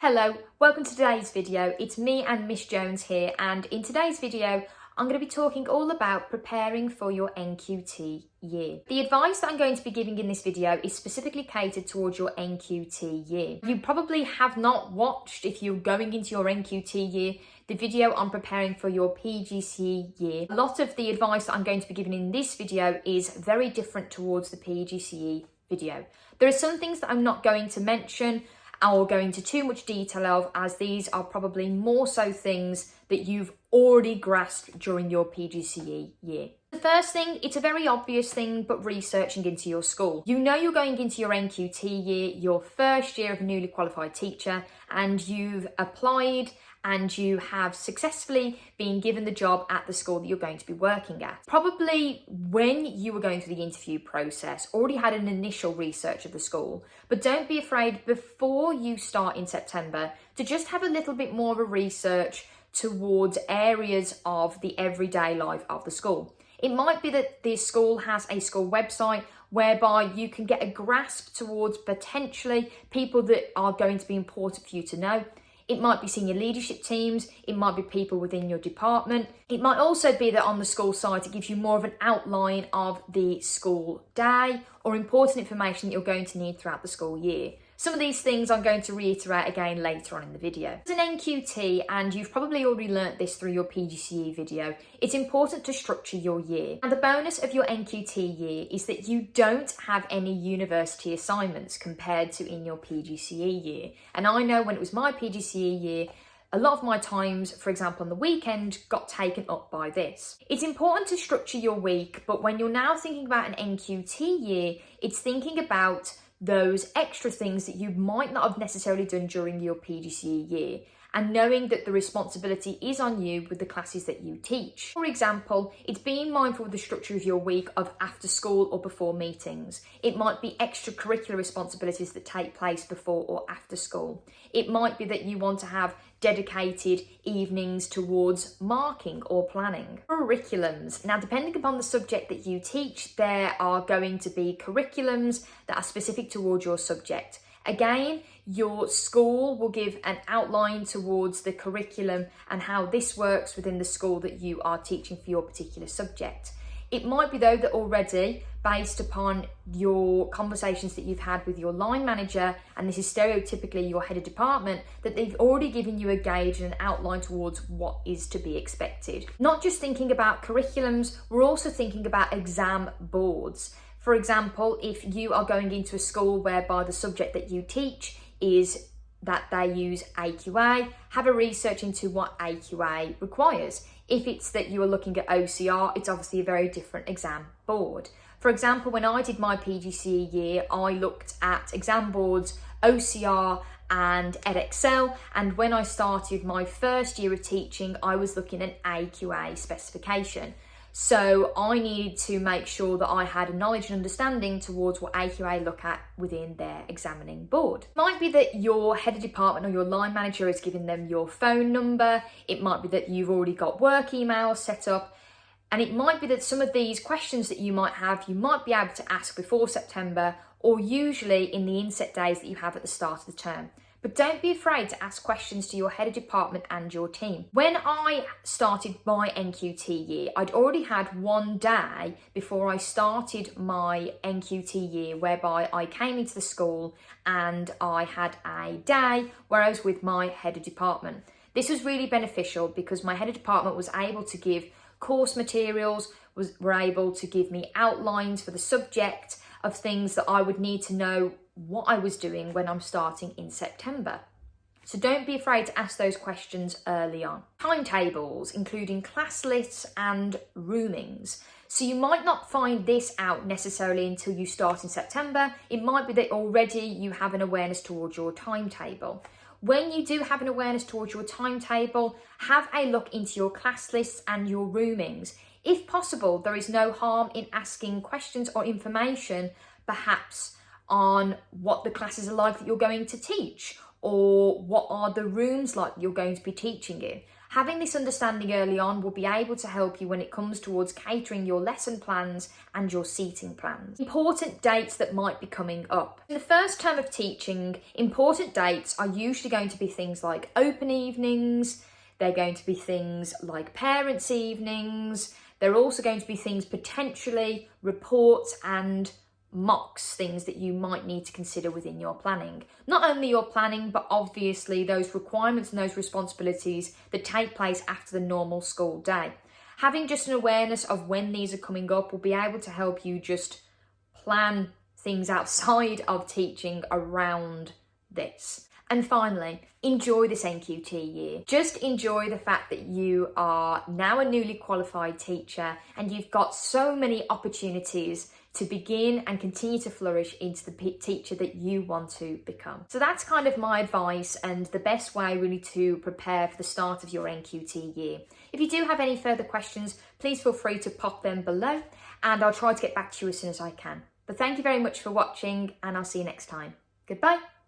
Hello, welcome to today's video. It's me and Miss Jones here, and in today's video I'm going to be talking all about preparing for your NQT year. The advice that I'm going to be giving in this video is specifically catered towards your NQT year. You probably have not watched, if you're going into your NQT year, the video on preparing for your PGCE year. A lot of the advice that I'm going to be giving in this video is very different towards the PGCE video. There are some things that I'm not going to mention or go into too much detail of, as these are probably more so things that you've already grasped during your PGCE year. The first thing, it's a very obvious thing, but researching into your school. You know you're going into your NQT year, your first year of a newly qualified teacher, and you've applied and you have successfully been given the job at the school that you're going to be working at. Probably when you were going through the interview process, already had an initial research of the school, but don't be afraid before you start in September to just have a little bit more of a research towards areas of the everyday life of the school. It might be that the school has a school website whereby you can get a grasp towards potentially people that are going to be important for you to know. It might be senior leadership teams, it might be people within your department. It might also be that on the school site it gives you more of an outline of the school day or important information that you're going to need throughout the school year. Some of these things I'm going to reiterate again later on in the video. As an NQT, and you've probably already learnt this through your PGCE video, it's important to structure your year. And the bonus of your NQT year is that you don't have any university assignments compared to in your PGCE year. And I know when it was my PGCE year, a lot of my times, for example, on the weekend, got taken up by this. It's important to structure your week, but when you're now thinking about an NQT year, it's thinking about those extra things that you might not have necessarily done during your PGCE year, and knowing that the responsibility is on you with the classes that you teach. For example, it's being mindful of the structure of your week of after school or before meetings. It might be extracurricular responsibilities that take place before or after school. It might be that you want to have dedicated evenings towards marking or planning. Curriculums. Now, depending upon the subject that you teach, there are going to be curriculums that are specific towards your subject. Again, your school will give an outline towards the curriculum and how this works within the school that you are teaching for your particular subject. It might be though that already, based upon your conversations that you've had with your line manager, and this is stereotypically your head of department, that they've already given you a gauge and an outline towards what is to be expected. Not just thinking about curriculums, we're also thinking about exam boards. For example, if you are going into a school whereby the subject that you teach is that they use AQA, have a research into what AQA requires. If it's that you are looking at OCR, it's obviously a very different exam board. For example, when I did my PGCE year, I looked at exam boards, OCR and Edexcel, and when I started my first year of teaching, I was looking at AQA specification. So I needed to make sure that I had a knowledge and understanding towards what AQA look at within their examining board. It might be that your head of department or your line manager is giving them your phone number. It might be that you've already got work emails set up. And it might be that some of these questions that you might have, you might be able to ask before September, or usually in the inset days that you have at the start of the term. But don't be afraid to ask questions to your head of department and your team. When I started my NQT year, I'd already had one day before I started my NQT year whereby I came into the school and I had a day where I was with my head of department. This was really beneficial because my head of department was able to give course materials, were able to give me outlines for the subject of things that I would need to know what I was doing when I'm starting in September. So don't be afraid to ask those questions early on. Timetables, including class lists and roomings. So you might not find this out necessarily until you start in September. It might be that already you have an awareness towards your timetable. When you do have an awareness towards your timetable, have a look into your class lists and your roomings. If possible, there is no harm in asking questions or information, perhaps on what the classes are like that you're going to teach, or what are the rooms like you're going to be teaching in. Having this understanding early on will be able to help you when it comes towards catering your lesson plans and your seating plans. Important dates that might be coming up. In the first term of teaching, important dates are usually going to be things like open evenings, they're going to be things like parents' evenings, they're also going to be things potentially reports and mocks, things that you might need to consider within your planning. Not only your planning, but obviously those requirements and those responsibilities that take place after the normal school day. Having just an awareness of when these are coming up will be able to help you just plan things outside of teaching around this. And finally, enjoy this NQT year. Just enjoy the fact that you are now a newly qualified teacher and you've got so many opportunities to begin and continue to flourish into the teacher that you want to become. So that's kind of my advice and the best way really to prepare for the start of your NQT year. If you do have any further questions, please feel free to pop them below and I'll try to get back to you as soon as I can. But thank you very much for watching and I'll see you next time. Goodbye.